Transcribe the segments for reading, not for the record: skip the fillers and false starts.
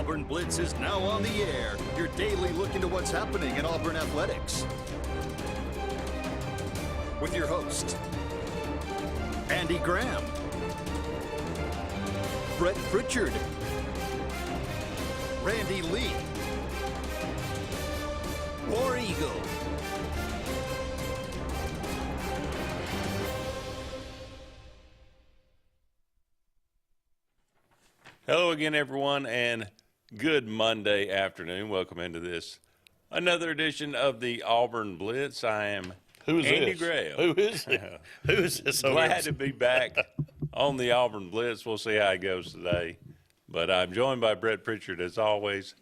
Auburn Blitz is now on the air. Your daily look into what's happening in Auburn athletics. With your host, Andy Graham, Brett Pritchard, Randy Lee, War Eagle. Hello again, everyone, and good Monday afternoon. Welcome into this another edition of the Auburn Blitz. I am Andy Graham. Who is it? Who is this? Glad to be back on the Auburn Blitz. We'll see how it goes today. But I'm joined by Brett Pritchard, as always.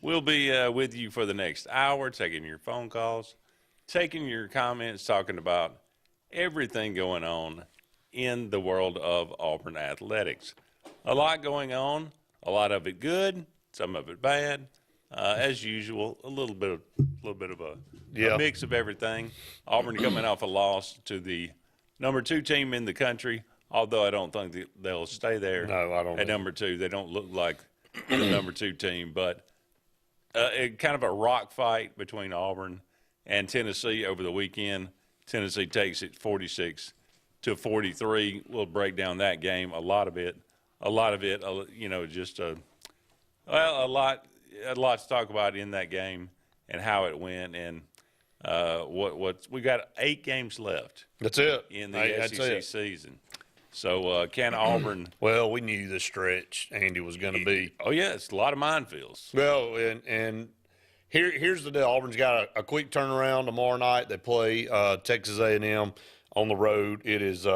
We'll be with you for the next hour, taking your phone calls, taking your comments, talking about everything going on in the world of Auburn athletics. A lot going on, a lot of it good, some of it bad. As usual, a little bit of a mix of everything. Auburn coming off a loss to the number 2 team in the country, although I don't think they'll stay there. No, I don't. At number 2, they don't look like the number 2 team, but kind of a rock fight between Auburn and Tennessee over the weekend. Tennessee takes it 46-43. We'll break down that game. A lot of it, just a lot to talk about in that game and how it went, and we got 8 games left. That's it In the SEC season. So can Auburn? Well, we knew the stretch Andy was going to be. Oh yeah, it's a lot of minefields. Well, and here's the deal. Auburn's got a quick turnaround tomorrow night. They play Texas A&M on the road. It is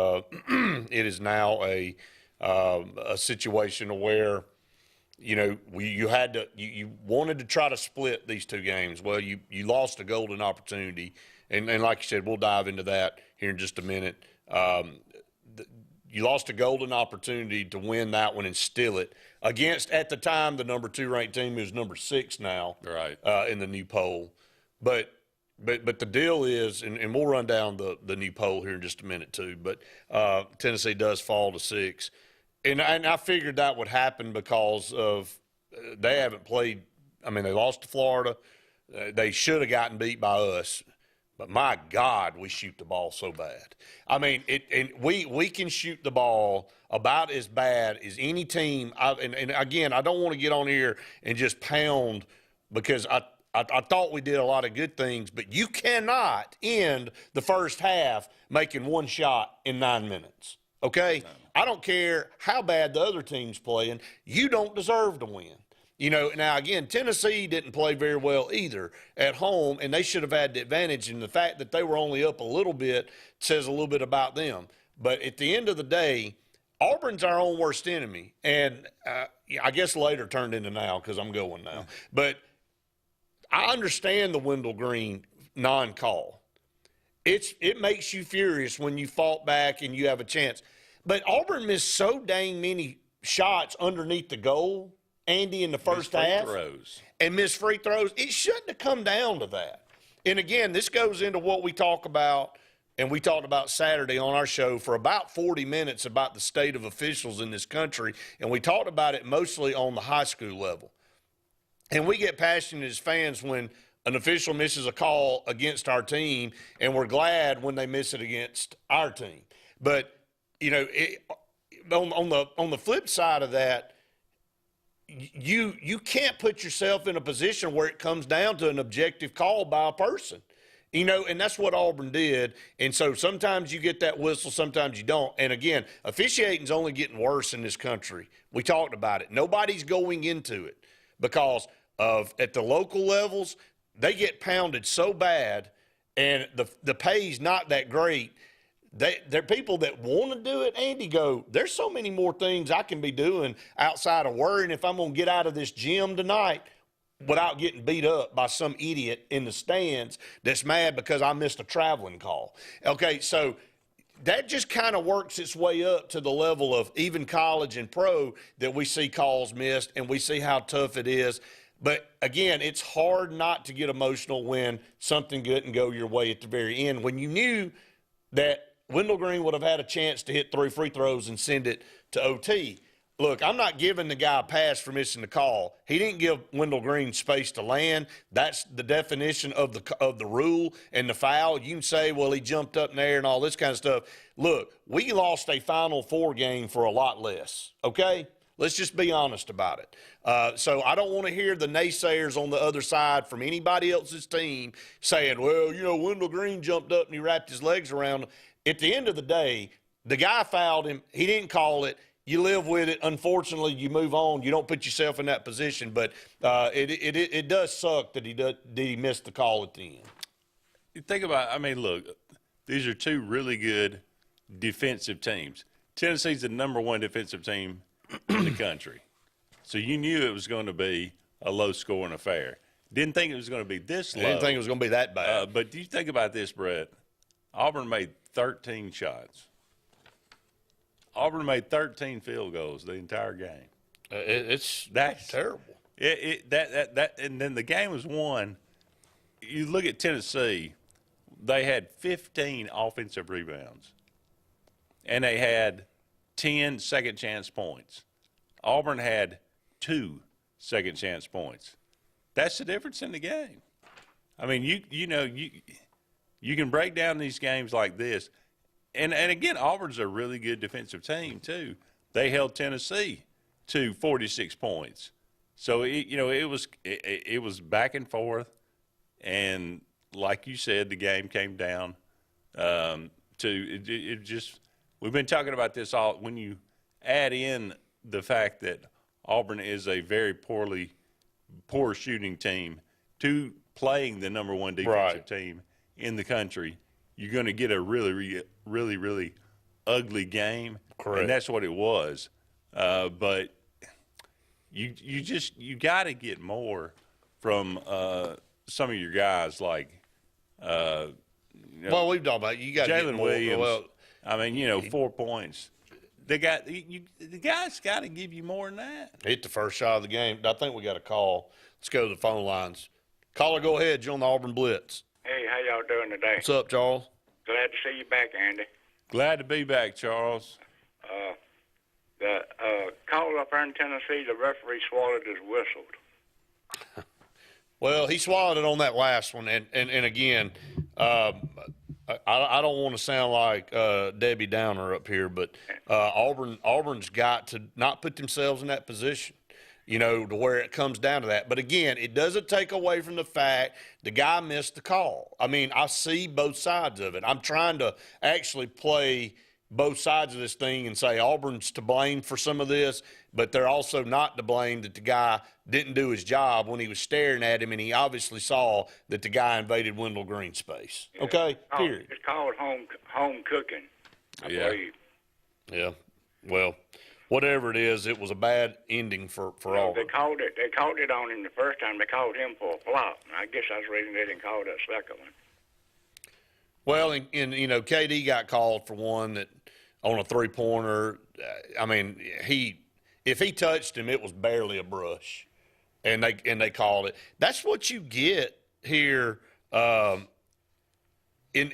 now a situation where, you wanted to try to split these 2 games. Well, you lost a golden opportunity, and like you said, we'll dive into that here in just a minute. You lost a golden opportunity to win that one and steal it against, at the time, the number 2 ranked team, who's number 6 now, right, in the new poll. But the deal is, and we'll run down the new poll here in just a minute too. But Tennessee does fall to 6. And I figured that would happen because of they haven't played. I mean, they lost to Florida. They should have gotten beat by us. But, my God, we shoot the ball so bad. I mean, we can shoot the ball about as bad as any team. And again, I don't want to get on here and just pound because I thought we did a lot of good things. But you cannot end the first half making 1 shot in 9 minutes. Okay? No. I don't care how bad the other team's playing. You don't deserve to win. Now, again, Tennessee didn't play very well either at home, and they should have had the advantage. And the fact that they were only up a little bit says a little bit about them. But at the end of the day, Auburn's our own worst enemy. And I guess later turned into now because I'm going now. But I understand the Wendell Green non-call. It makes you furious when you fought back and you have a chance. But Auburn missed so dang many shots underneath the goal, Andy, in the first half. And missed free throws. It shouldn't have come down to that. And, again, this goes into what we talk about, and we talked about Saturday on our show for about 40 minutes about the state of officials in this country, and we talked about it mostly on the high school level. And we get passionate as fans when an official misses a call against our team, and we're glad when they miss it against our team. But, on the flip side of that, you can't put yourself in a position where it comes down to an objective call by a person. And that's what Auburn did. And so sometimes you get that whistle, sometimes you don't. And, again, officiating's only getting worse in this country. We talked about it. Nobody's going into it because of at the local levels, they get pounded so bad and the pay's not that great. They're people that want to do it, Andy, go, there's so many more things I can be doing outside of worrying if I'm going to get out of this gym tonight without getting beat up by some idiot in the stands that's mad because I missed a traveling call. Okay, so that just kind of works its way up to the level of even college and pro that we see calls missed and we see how tough it is. But, again, it's hard not to get emotional when something didn't go your way at the very end. When you knew that Wendell Green would have had a chance to hit 3 free throws and send it to OT. look, I'm not giving the guy a pass for missing the call. He didn't give Wendell Green space to land. That's the definition of the rule and the foul. You can say, well, he jumped up in there and all this kind of stuff. Look, we lost a Final Four game for a lot less, okay? Let's just be honest about it. So I don't want to hear the naysayers on the other side from anybody else's team saying, well, you know, Wendell Green jumped up and he wrapped his legs around him. At the end of the day, the guy fouled him. He didn't call it. You live with it. Unfortunately, you move on. You don't put yourself in that position. But it does suck that he missed the call at the end. You think about, I mean, look, these are two really good defensive teams. Tennessee's the number one defensive team in the country. So you knew it was going to be a low-scoring affair. Didn't think it was going to be this low. I didn't think it was going to be that bad. But do you think about this, Brett? Auburn made 13 shots. Auburn made 13 field goals the entire game. That's terrible. And then the game was won. You look at Tennessee, they had 15 offensive rebounds, and they had 10 second-chance points. Auburn had 2 second-chance points. That's the difference in the game. I mean, you can break down these games like this. And again, Auburn's a really good defensive team, too. They held Tennessee to 46 points. So, it was back and forth. And like you said, the game came down to it just – we've been talking about this all – when you add in the fact that Auburn is a very poor shooting team to playing the number one defensive team in the country, you're going to get a really, really ugly game. Correct. And that's what it was. But you got to get more from some of your guys like well, we've talked about it. You got Jalen Williams. Well, I mean, 4 points. The guys got to give you more than that. Hit the first shot of the game. I think we got a call. Let's go to the phone lines. Caller, go ahead. You're on the Auburn Blitz. Hey, how y'all doing today? What's up, Charles? Glad to see you back, Andy. Glad to be back, Charles. The call up there in Tennessee, the referee swallowed his whistled. Well, he swallowed it on that last one, and again, I don't want to sound like Debbie Downer up here, but Auburn's got to not put themselves in that position, to where it comes down to that. But again, it doesn't take away from the fact the guy missed the call. I mean, I see both sides of it. I'm trying to actually play both sides of this thing and say Auburn's to blame for some of this, but they're also not to blame that the guy didn't do his job when he was staring at him, and he obviously saw that the guy invaded Wendell Green's space. Yeah. Okay, period. It's called home cooking, I believe. Yeah. Well, whatever it is, it was a bad ending for Auburn. They called it on him the first time. They called him for a flop. I guess I was reading they didn't call that second one. Well, and KD got called for one that on a three-pointer. I mean, if he touched him, it was barely a brush, and they called it. That's what you get here in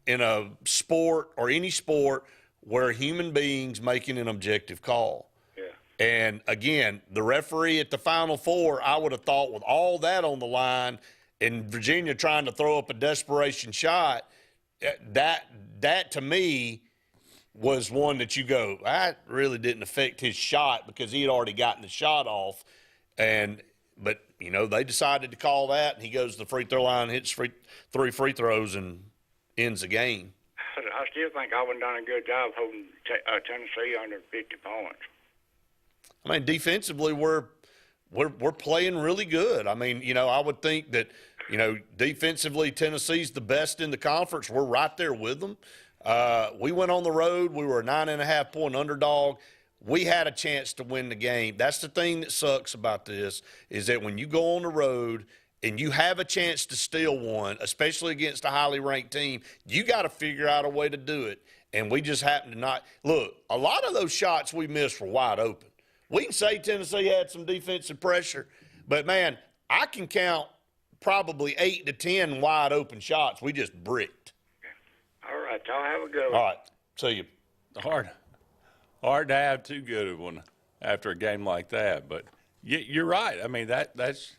a sport or any sport where human beings making an objective call. Yeah. And again, the referee at the Final Four, I would have thought with all that on the line and Virginia trying to throw up a desperation shot, that to me was one that you go, that really didn't affect his shot because he had already gotten the shot off. But they decided to call that, and he goes to the free throw line, hits 3 free throws, and ends the game. I still think Auburn done a good job holding Tennessee under 50 points. I mean, defensively, we're playing really good. I mean, I would think that, defensively, Tennessee's the best in the conference. We're right there with them. We went on the road. We were a 9.5-point underdog. We had a chance to win the game. That's the thing that sucks about this, is that when you go on the road and you have a chance to steal one, especially against a highly ranked team, you got to figure out a way to do it. And we just happen to not. Look, a lot of those shots we missed were wide open. We can say Tennessee had some defensive pressure, but, man, I can count probably 8 to 10 wide open shots we just bricked. All right, y'all have a good one. All right, see you. hard to have too good of one after a game like that. But you're right. I mean, that's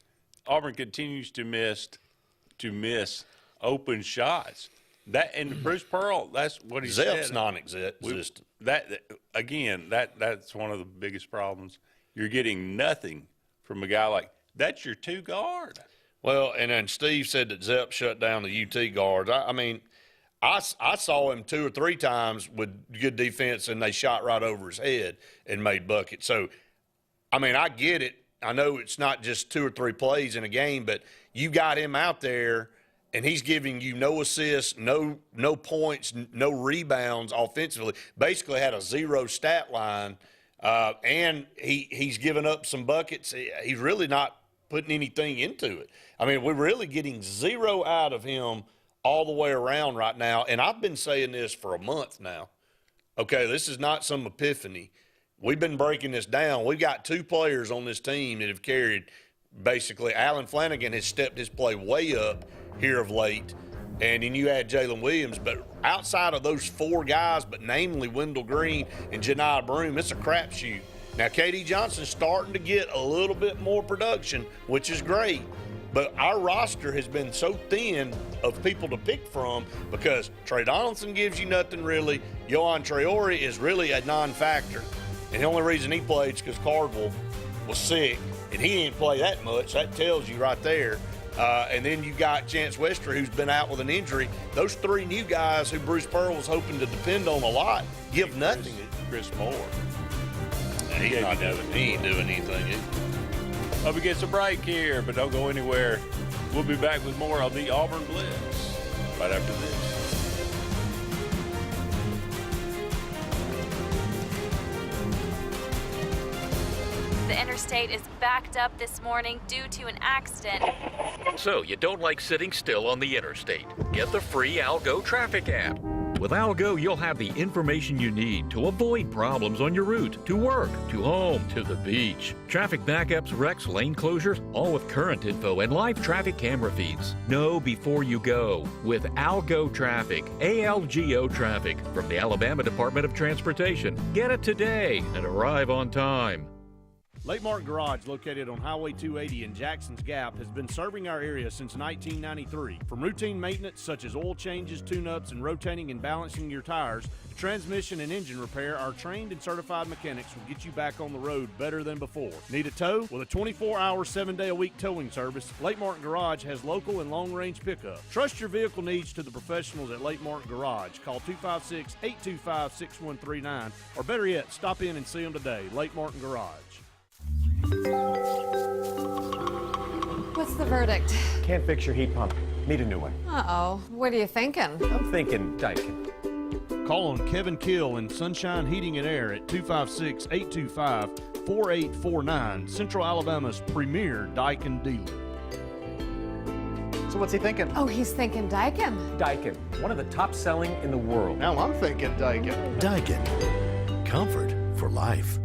Auburn continues to miss open shots. That and Bruce Pearl, that's what he said. Zep's non-existent. That's one of the biggest problems. You're getting nothing from a guy like that's your two guard. Well, and then Steve said that Zepp shut down the UT guards. I mean, I saw him 2 or 3 times with good defense, and they shot right over his head and made buckets. So, I mean, I get it. I know it's not just 2 or 3 plays in a game, but you got him out there, and he's giving you no assists, no points, no rebounds offensively. Basically had a 0 stat line, and he's given up some buckets. He's really not putting anything into it. I mean, we're really getting 0 out of him all the way around right now, and I've been saying this for a month now. Okay, this is not some epiphany. We've been breaking this down. We've got 2 players on this team that have carried basically. Alan Flanagan has stepped his play way up here of late, and then you add Jalen Williams. But outside of those 4 guys, but namely Wendell Green and Janai Broome, it's a crapshoot. Now, K.D. Johnson's starting to get a little bit more production, which is great. But our roster has been so thin of people to pick from because Trey Donaldson gives you nothing really. Yohan Traore is really a non-factor. And the only reason he played is because Cardwell was sick, and he didn't play that much. That tells you right there. And then you got Chance Wester, who's been out with an injury. Those 3 new guys who Bruce Pearl was hoping to depend on a lot give nothing. Chris Moore. He ain't doing anything either. Hope he gets a break here, but don't go anywhere. We'll be back with more of the Auburn Blitz right after this. The interstate is backed up this morning due to an accident. So you don't like sitting still on the interstate? Get the free Algo traffic app. With Algo, you'll have the information you need to avoid problems on your route to work, to home, to the beach. Traffic backups, wrecks, lane closures, all with current info and live traffic camera feeds. Know before you go with Algo Traffic, ALGO Traffic from the Alabama Department of Transportation. Get it today and arrive on time. Lake Martin Garage, located on Highway 280 in Jackson's Gap, has been serving our area since 1993. From routine maintenance such as oil changes, tune-ups, and rotating and balancing your tires, to transmission and engine repair, our trained and certified mechanics will get you back on the road better than before. Need a tow? With a 24-hour, 7-day-a-week towing service, Lake Martin Garage has local and long-range pickup. Trust your vehicle needs to the professionals at Lake Martin Garage. Call 256-825-6139, or better yet, stop in and see them today. Lake Martin Garage. What's the verdict? Can't fix your heat pump. Need a new one. Uh-oh. What are you thinking? I'm thinking Daikin. Call on Kevin Kill and Sunshine Heating and Air at 256-825-4849, Central Alabama's premier Daikin dealer. So what's he thinking? Oh, he's thinking Daikin. Daikin, one of the top selling in the world. Now I'm thinking Daikin. Daikin. Comfort for life.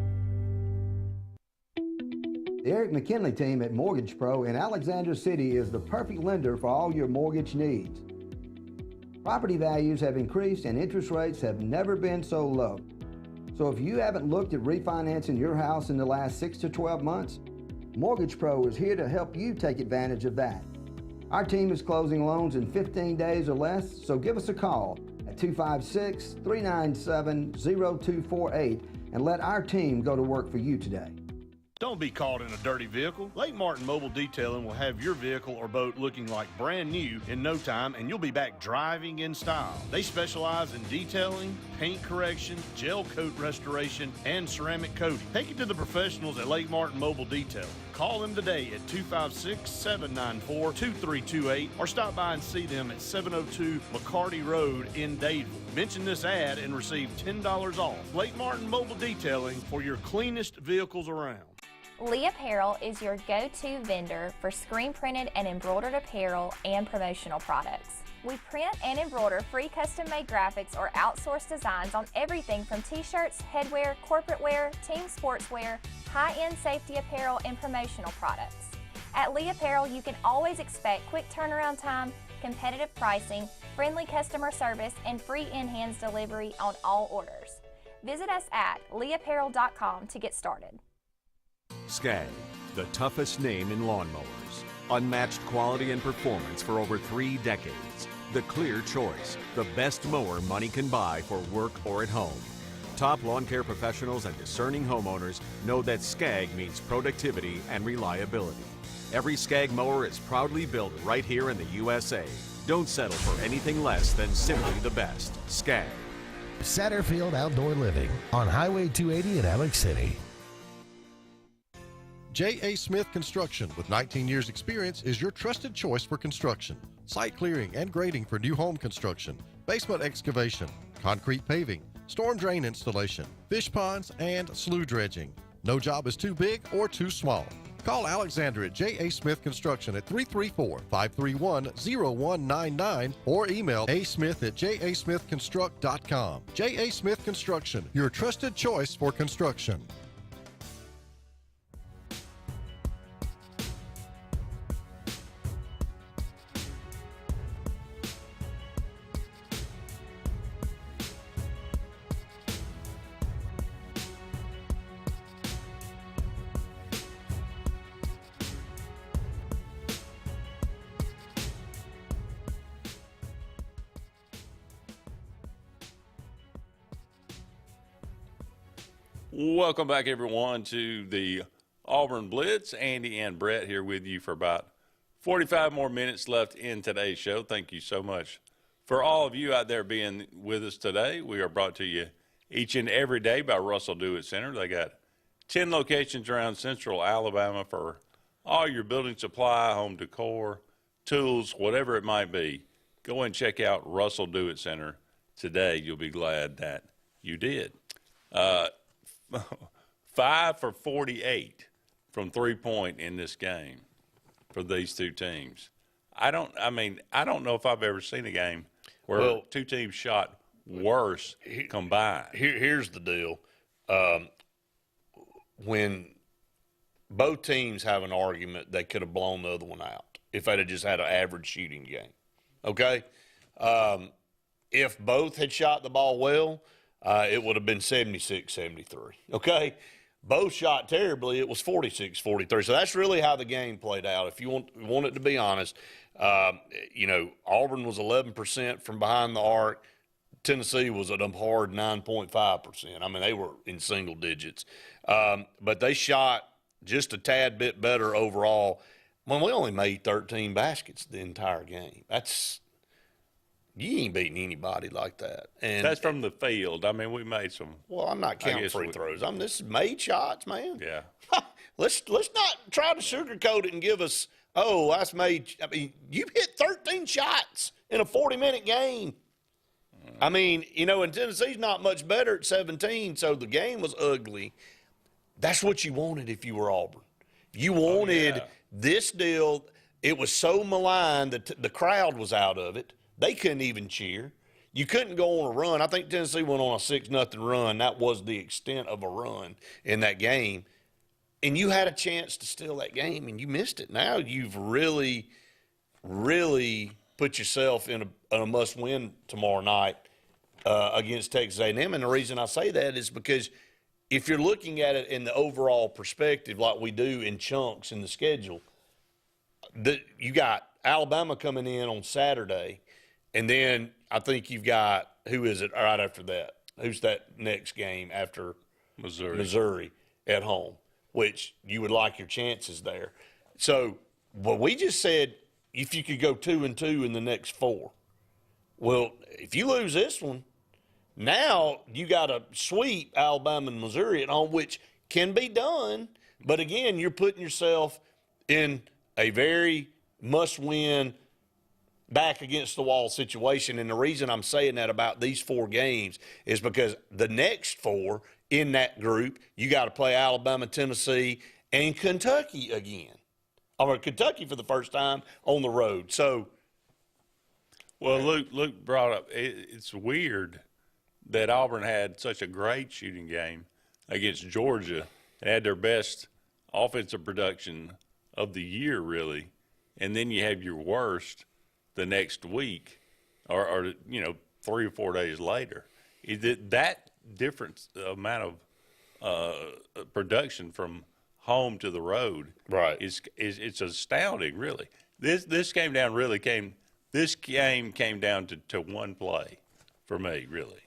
The Eric McKinley team at Mortgage Pro in Alexander City is the perfect lender for all your mortgage needs. Property values have increased and interest rates have never been so low. So if you haven't looked at refinancing your house in the last 6 to 12 months, Mortgage Pro is here to help you take advantage of that. Our team is closing loans in 15 days or less, so give us a call at 256-397-0248 and let our team go to work for you today. Don't be caught in a dirty vehicle. Lake Martin Mobile Detailing will have your vehicle or boat looking like brand new in no time, and you'll be back driving in style. They specialize in detailing, paint correction, gel coat restoration, and ceramic coating. Take it to the professionals at Lake Martin Mobile Detailing. Call them today at 256-794-2328 or stop by and see them at 702 McCarty Road in Dadeville. Mention this ad and receive $10 off. Lake Martin Mobile Detailing for your cleanest vehicles around. Lee Apparel is your go-to vendor for screen-printed and embroidered apparel and promotional products. We print and embroider free custom-made graphics or outsourced designs on everything from t-shirts, headwear, corporate wear, team sportswear, high-end safety apparel, and promotional products. At Lee Apparel, you can always expect quick turnaround time, competitive pricing, friendly customer service, and free in-hands delivery on all orders. Visit us at leeapparel.com to get started. Skag, the toughest name in lawnmowers. Unmatched quality and performance for over 3 decades. The clear choice, the best mower money can buy for work or at home. Top lawn care professionals and discerning homeowners know that Skag means productivity and reliability. Every Skag mower is proudly built right here in the USA. Don't settle for anything less than simply the best. Skag. Satterfield Outdoor Living on Highway 280 in Alex City. J.A. Smith Construction, with 19 years experience, is your trusted choice for construction. Site clearing and grading for new home construction, basement excavation, concrete paving, storm drain installation, fish ponds, and slough dredging. No job is too big or too small. Call Alexander at J.A. Smith Construction at 334-531-0199 or email asmith@jasmithconstruct.com. J.A. Smith Construction, your trusted choice for construction. Welcome back, everyone, to the Auburn Blitz. Andy and Brett here with you for about 45 more minutes left in today's show. Thank you so much for all of you out there being with us today. We are brought to you each and every day by Russell Do-It Center. They got 10 locations around Central Alabama for all your building supply, home decor, tools, whatever it might be. Go and check out Russell Do-It Center today. You'll be glad that you did. 5 for 48 from three-point in this game for these two teams. I don't know if I've ever seen a game where two teams shot worse combined. Here's the deal. When both teams have an argument, they could have blown the other one out if they'd have just had an average shooting game. Okay? If both had shot the ball well, it would have been 76-73, okay? Both shot terribly. It was 46-43. So that's really how the game played out. If you want it to be honest, Auburn was 11% from behind the arc. Tennessee was at a hard 9.5%. I mean, they were in single digits. But they shot just a tad bit better overall. When we only made 13 baskets the entire game. You ain't beating anybody like that. And that's from the field. I mean, we made some. Well, I'm not counting free throws. This is made shots, man. Yeah. Let's not try to sugarcoat it and give us, that's made. I mean, you hit 13 shots in a 40-minute game. I mean, and Tennessee's not much better at 17, so the game was ugly. That's what you wanted if you were Auburn. You wanted this deal. It was so maligned that the crowd was out of it. They couldn't even cheer. You couldn't go on a run. I think Tennessee went on a 6-0 run. That was the extent of a run in that game. And you had a chance to steal that game, and you missed it. Now you've really, really put yourself in a must-win tomorrow night against Texas A&M. And the reason I say that is because if you're looking at it in the overall perspective like we do in chunks in the schedule, you got Alabama coming in on Saturday. And then I think you've got, who is it right after that? Who's that next game after Missouri at home, which you would like your chances there. So, but we just said if you could go 2-2 in the next 4. Well, if you lose this one, now you got to sweep Alabama and Missouri at home, which can be done. But again, you're putting yourself in a very must-win, back against the wall situation. And the reason I'm saying that about these 4 games is because the next 4 in that group, you got to play Alabama, Tennessee, and Kentucky again. Or Kentucky for the first time on the road. So, well, Luke brought up, it's weird that Auburn had such a great shooting game against Georgia. They had their best offensive production of the year, really. And then you have your worst the next week or 3 or 4 days later. That different amount of production from home to the road. Right. It's astounding, really. This game came down to one play for me, really,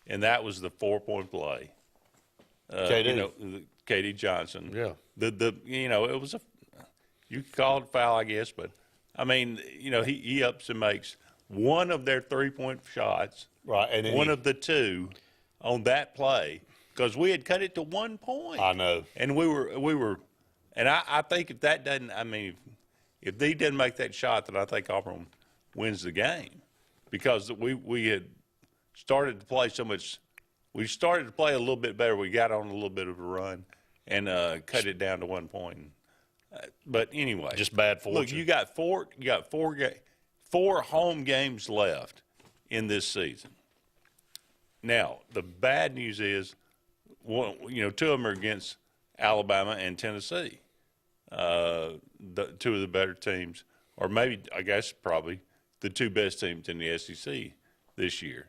and that was the 4-point play. KD. KD Johnson. Yeah. It was you could call it foul, I guess, but I mean, he ups and makes one of their 3-point shots, right, and then one of the two on that play, because we had cut it to 1 point. I know, and we were, and I think if that doesn't, I mean, if they didn't make that shot, then I think Auburn wins the game, because we had started to play so much. We started to play a little bit better. We got on a little bit of a run and cut it down to 1 point. But anyway, just bad fortune. Look, you got four home games left in this season. Now, the bad news is, two of them are against Alabama and Tennessee, two of the better teams, or maybe, I guess, probably the two best teams in the SEC this year.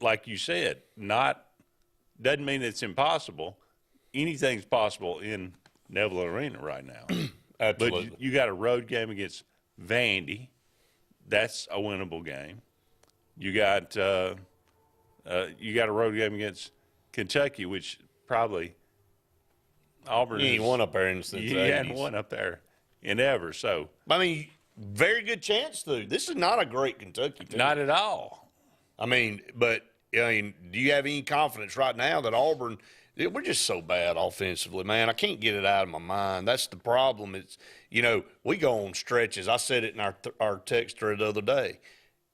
Like you said, doesn't mean it's impossible. Anything's possible in Neville Arena right now. Absolutely. But you got a road game against Vandy. That's a winnable game. You got a road game against Kentucky, which probably Auburn. He ain't won up there since the 80s. He hadn't won up there in ever. So I mean, very good chance to. This is not a great Kentucky team. Not at all. I mean, but do you have any confidence right now that Auburn? We're just so bad offensively, man. I can't get it out of my mind. That's the problem. It's we go on stretches. I said it in our text thread the other day.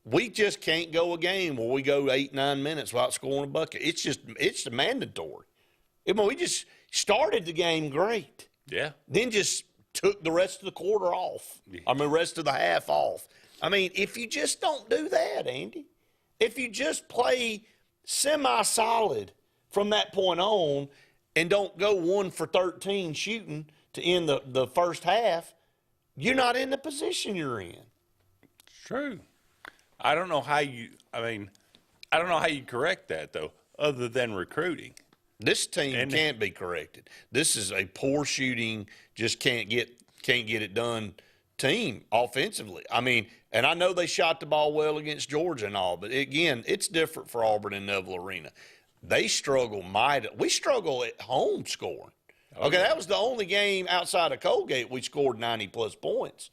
We just can't go a game where we go 8-9 minutes without scoring a bucket. It's mandatory. We just started the game great. Yeah. Then just took the rest of the quarter off. Rest of the half off. If you just don't do that, Andy. If you just play semi-solid from that point on and don't go 1 for 13 shooting to end the first half, you're not in the position you're in. It's true. I don't know how you correct that, though, other than recruiting. This team can't be corrected. This is a poor shooting, just can't get it done team offensively. And I know they shot the ball well against Georgia and all, but again, it's different for Auburn and Neville Arena. They struggle mightily. We struggle at home scoring. Okay, that was the only game outside of Colgate we scored 90-plus points.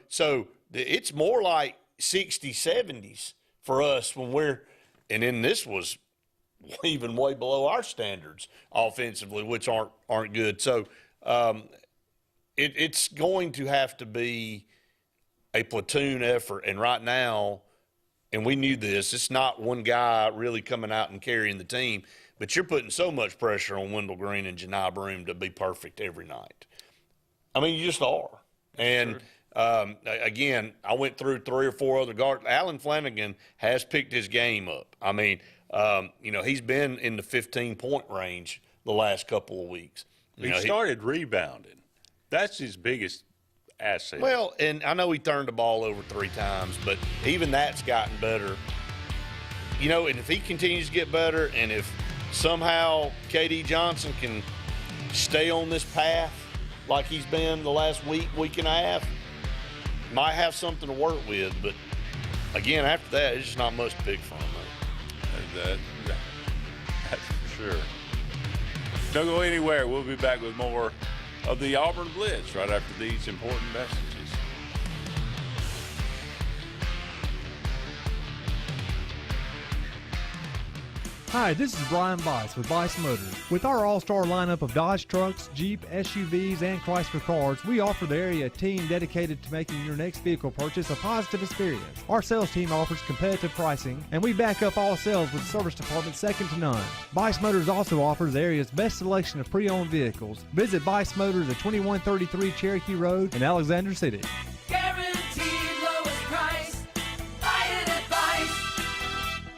So it's more like 60s, 70s for us when and then this was even way below our standards offensively, which aren't good. So it's going to have to be a platoon effort. And right now, and we knew this, it's not one guy really coming out and carrying the team, but you're putting so much pressure on Wendell Green and Janai Broome to be perfect every night. You just are. And again, I went through 3 or 4 other guards. Alan Flanagan has picked his game up. He's been in the 15-point range the last couple of weeks. He started rebounding. That's his biggest asset. Well, and I know he turned the ball over 3 times, but even that's gotten better. And if he continues to get better, and if somehow KD Johnson can stay on this path like he's been the last week and a half, might have something to work with. But again, after that, it's just not much to pick from. That's for sure. Don't go anywhere. We'll be back with more of the Auburn Blitz right after these important messages. Hi, this is Brian Bice with Bice Motors. With our all-star lineup of Dodge trucks, Jeep, SUVs, and Chrysler cars, we offer the area team dedicated to making your next vehicle purchase a positive experience. Our sales team offers competitive pricing, and we back up all sales with service department second to none. Bice Motors also offers the area's best selection of pre-owned vehicles. Visit Bice Motors at 2133 Cherokee Road in Alexander City. Guaranteed lowest price. Buy it at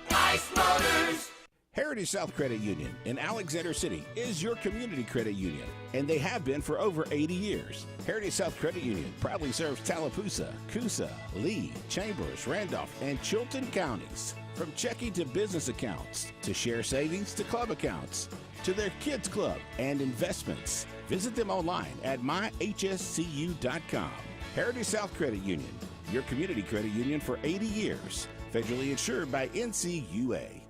Bice Motors. Heritage South Credit Union in Alexander City is your community credit union, and they have been for over 80 years. Heritage South Credit Union proudly serves Tallapoosa, Coosa, Lee, Chambers, Randolph, and Chilton counties. From checking to business accounts, to share savings to club accounts, to their kids club and investments. Visit them online at myhscu.com. Heritage South Credit Union, your community credit union for 80 years. Federally insured by NCUA.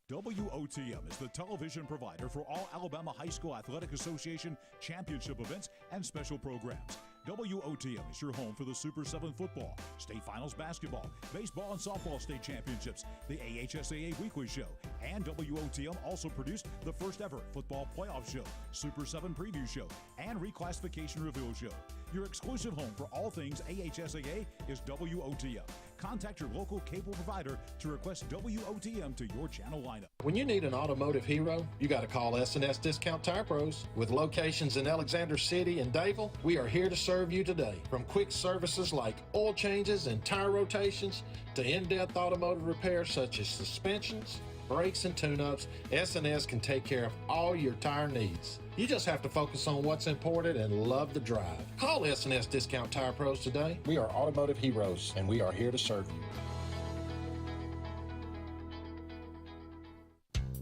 WOTM is the television provider for all Alabama High School Athletic Association championship events and special programs. WOTM is your home for the Super 7 football, state finals basketball, baseball and softball state championships, the AHSAA weekly show, and WOTM also produced the first ever football playoff show, Super 7 preview show, and reclassification reveal show. Your exclusive home for all things AHSAA is WOTM. Contact your local cable provider to request WOTM to your channel lineup. When you need an automotive hero, you got to call S&S Discount Tire Pros. With locations in Alexander City and Dayville, we are here to serve you today. From quick services like oil changes and tire rotations to in-depth automotive repairs such as suspensions, brakes, and tune-ups, S&S can take care of all your tire needs. You just have to focus on what's important and love the drive. Call S&S Discount Tire Pros today. We are automotive heroes, and we are here to serve you.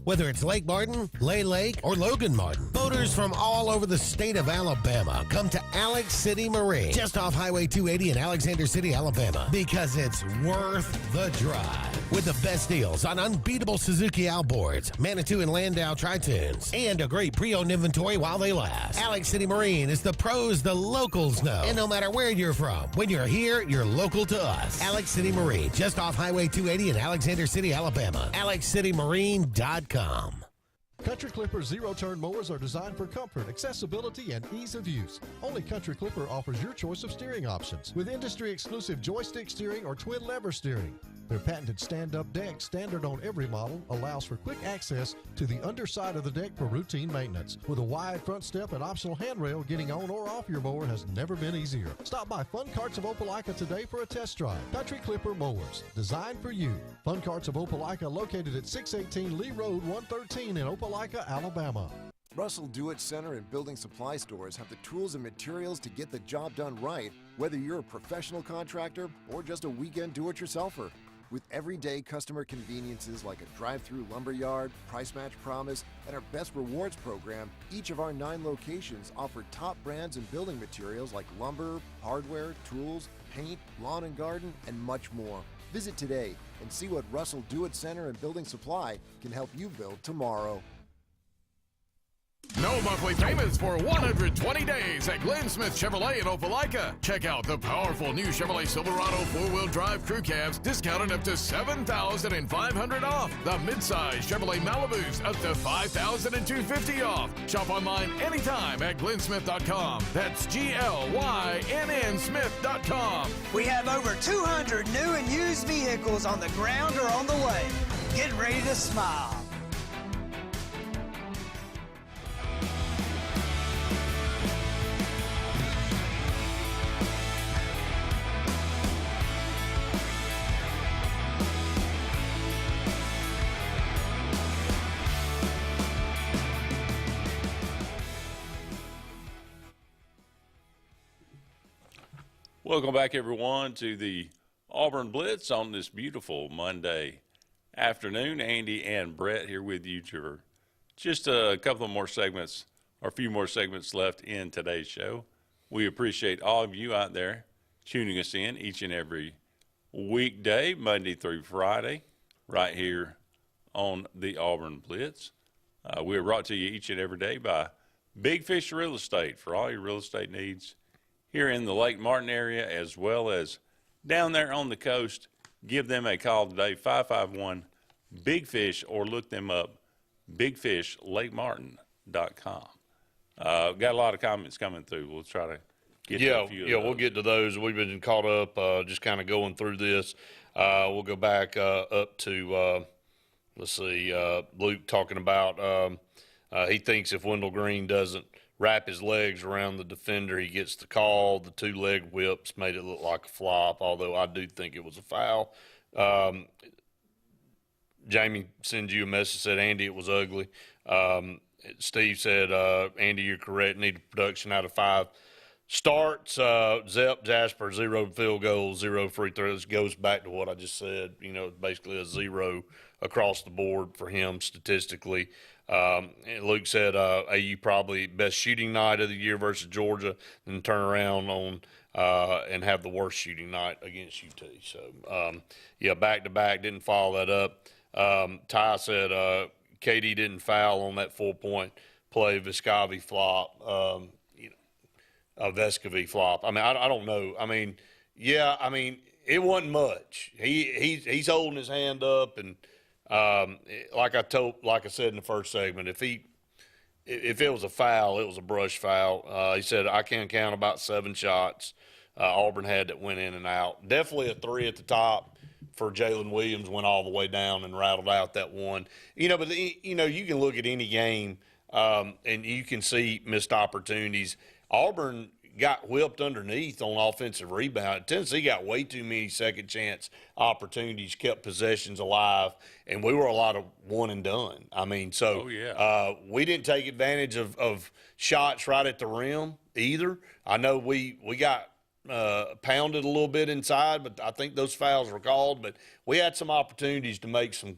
Whether it's Lake Martin, Lay Lake, or Logan Martin, boaters from all over the state of Alabama come to Alex City Marine, just off Highway 280 in Alexander City, Alabama, because it's worth the drive. With the best deals on unbeatable Suzuki outboards, Manitou and Landau tri-tunes, and a great pre-owned inventory while they last. Alex City Marine is the pros the locals know. And no matter where you're from, when you're here, you're local to us. Alex City Marine, just off Highway 280 in Alexander City, Alabama. AlexCityMarine.com. Country Clipper zero-turn mowers are designed for comfort, accessibility, and ease of use. Only Country Clipper offers your choice of steering options with industry-exclusive joystick steering or twin-lever steering. Their patented stand-up deck, standard on every model, allows for quick access to the underside of the deck for routine maintenance. With a wide front step and optional handrail, getting on or off your mower has never been easier. Stop by Fun Carts of Opelika today for a test drive. Country Clipper mowers, designed for you. Fun Carts of Opelika, located at 618 Lee Road, 113 in Opelika, Alabama. Russell Do-It Center and building supply stores have the tools and materials to get the job done right, whether you're a professional contractor or just a weekend do-it-yourselfer. With everyday customer conveniences like a drive-through lumberyard, price match promise, and our best rewards program, each of our 9 locations offer top brands and building materials like lumber, hardware, tools, paint, lawn and garden, and much more. Visit today and see what Russell Do-It Center and Building Supply can help you build tomorrow. No monthly payments for 120 days at Glenn Smith Chevrolet in Opelika. Check out the powerful new Chevrolet Silverado 4-wheel drive crew cabs discounted up to $7,500 off. The midsize Chevrolet Malibus up to $5,250 off. Shop online anytime at glennsmith.com. That's GLYNN Smith.com. We have over 200 new and used vehicles on the ground or on the way. Get ready to smile. Welcome back, everyone, to the Auburn Blitz on this beautiful Monday afternoon. Andy and Brett here with you for just a couple of more segments, or a few more segments left in today's show. We appreciate all of you out there tuning us in each and every weekday, Monday through Friday, right here on the Auburn Blitz. We're brought to you each and every day by Big Fish Real Estate for all your real estate needs here in the Lake Martin area, as well as down there on the coast. Give them a call today, 551-BIG-FISH, or look them up, bigfishlakemartin.com. Got a lot of comments coming through. We'll try to get to a few of those. We'll get to those. We've been caught up just kind of going through this. We'll go back up to, Luke talking about he thinks if Wendell Green doesn't wrap his legs around the defender, he gets the call. The 2 leg whips made it look like a flop, although I do think it was a foul. Jamie sends you a message, said, Andy, it was ugly. Steve said, Andy, you're correct. Needed production out of 5 starts, Zep Jasper, 0 field goals, 0 free throws. Goes back to what I just said. Basically a 0 across the board for him statistically. And Luke said AU probably best shooting night of the year versus Georgia, and turn around on and have the worst shooting night against UT. So, back to back, didn't follow that up. Ty said KD didn't foul on that 4-point play. Vescovi flop. Vescovi flop. I mean, I don't know. I mean, it wasn't much. He's holding his hand up, and like I said in the first segment, if it was a foul, it was a brush foul. He said I can count about 7 shots Auburn had that went in and out. Definitely a 3 at the top for Jalen Williams, went all the way down and rattled out that one. But you can look at any game and you can see missed opportunities. Auburn got whipped underneath on offensive rebound. Tennessee got way too many second chance opportunities, kept possessions alive, and we were a lot of one and done. I mean, we didn't take advantage of shots right at the rim either. I know we got pounded a little bit inside, but I think those fouls were called. But we had some opportunities to make some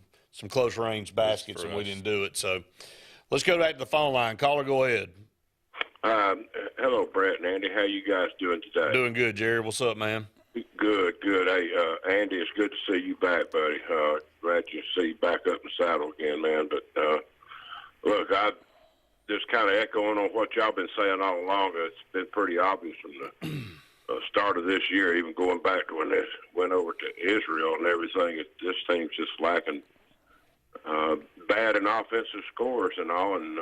close range baskets, and we didn't do it. So let's go back to the phone line. Caller, go ahead. Hello, Brett and Andy. How you guys doing today? Doing good, Jerry. What's up, man? Good. Hey, Andy, it's good to see you back, buddy. Glad to see you back up in the saddle again, man. But look, I just kind of echoing on what y'all been saying all along. It's been pretty obvious from the start of this year, even going back to when they went over to Israel and everything. This team's just lacking bad in offensive scores and all, and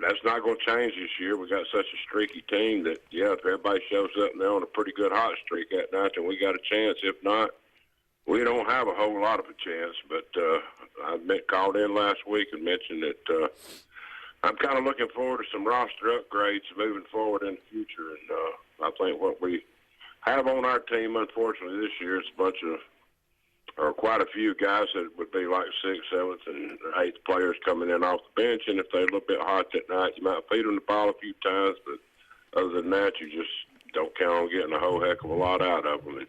that's not going to change this year. We got such a streaky team that, if everybody shows up and they're on a pretty good hot streak that night, then we got a chance. If not, we don't have a whole lot of a chance. But I called in last week and mentioned that I'm kind of looking forward to some roster upgrades moving forward in the future. And I think what we have on our team, unfortunately, this year is a bunch of, or quite a few guys that would be like 6th, 7th, and 8th players coming in off the bench. And if they're a little bit hot that night, you might feed them the ball a few times. But other than that, you just don't count on getting a whole heck of a lot out of them. And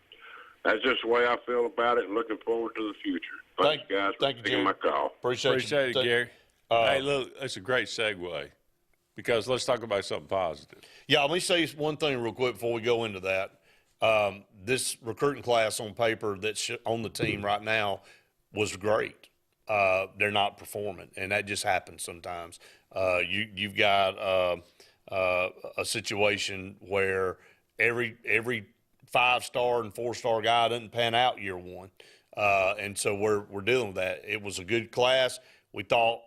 that's just the way I feel about it, and looking forward to the future. Thanks, guys, for taking my call. Appreciate it, Gary. Hey, look, that's a great segue, because let's talk about something positive. Yeah, let me say one thing real quick before we go into that. This recruiting class on paper that's on the team right now was great. They're not performing, and that just happens sometimes. You've got a situation where every 5-star and 4-star guy doesn't pan out year one, and so we're dealing with that. It was a good class. We thought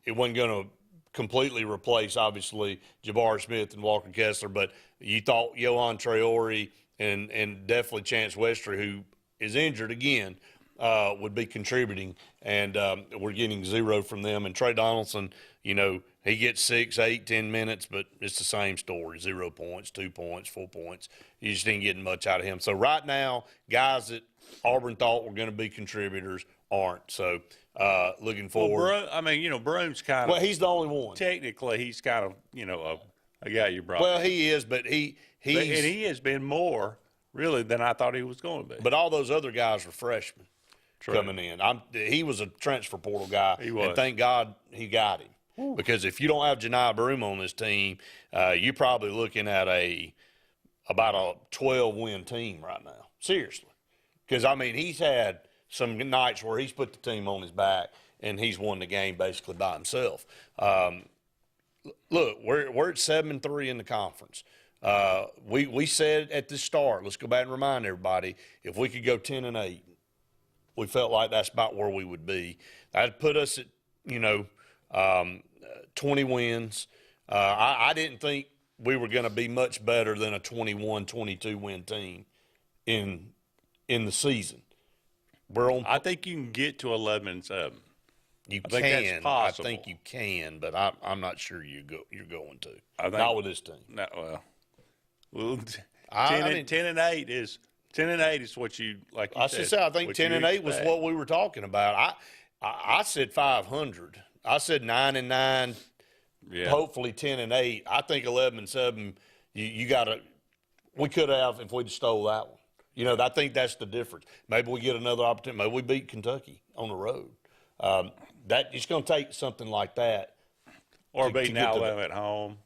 it wasn't going to completely replace, obviously, Jabari Smith and Walker Kessler, but you thought Johan Traore and definitely Chance Westry, who is injured again, would be contributing, and we're getting 0 from them. And Trey Donaldson, he gets 6, 8, 10 minutes, but it's the same story: 0 points, 2 points, 4 points. You just ain't getting much out of him. So right now, guys that Auburn thought were going to be contributors aren't. So looking forward. Well, Broom's kind of. Well, he's the only one. Technically, he's kind of, a guy you brought. Well, he is, but he has been more really than I thought he was going to be. But all those other guys were freshmen coming in. He was a transfer portal guy, he was. And thank God he got him. Ooh. Because if you don't have Janai Broom on this team, you're probably looking at about a 12-win team right now. Seriously, because he's had some nights where he's put the team on his back and he's won the game basically by himself. Look, we're at 7-3 in the conference. We said at the start, let's go back and remind everybody, if we could go 10-8, we felt like that's about where we would be. That'd put us at 20 wins. I didn't think we were going to be much better than a 21, 22 win team in the season. I think you can get to 11-7. You I think that's possible. I think you can, but I'm not sure you're going to. Not with this team. Well, 10-8 is what you like. You said, I think 10-8 was what we were talking about. I said 500. I said 9-9. Yeah. Hopefully 10-8. I think 11-7. You got to. We could have if we'd stole that one. You know, I think that's the difference. Maybe we get another opportunity. Maybe we beat Kentucky on the road. That it's going to take something like that. Or beating Alabama at home.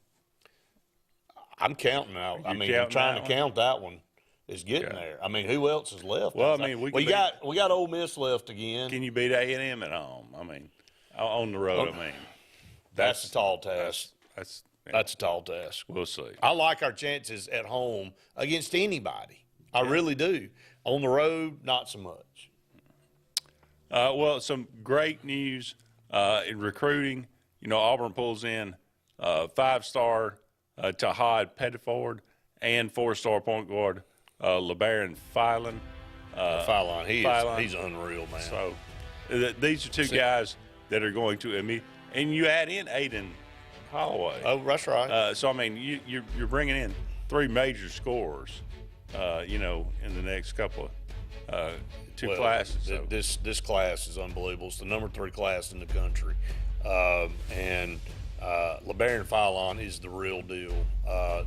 I'm counting out. I mean, I'm trying to count that one. Is getting there. I mean, who else is left? Well, I mean, we got Ole Miss left again. Can you beat A&M at home? I mean, on the road. I mean, that's a tall task. That's a tall task. We'll see. I like our chances at home against anybody. I really do. On the road, not so much. Well, some great news in recruiting. You know, Auburn pulls in 5-star Tahad Pettiford and 4-star point guard LeBaron Filan. He's unreal, man. So these are two guys that are going to and you add in Aiden Holloway. Oh, that's right. So I mean, you're bringing in 3 major scorers, you know, in the next couple of two classes. So. This class is unbelievable. It's the number 3 class in the country, and LeBaron Filan is the real deal,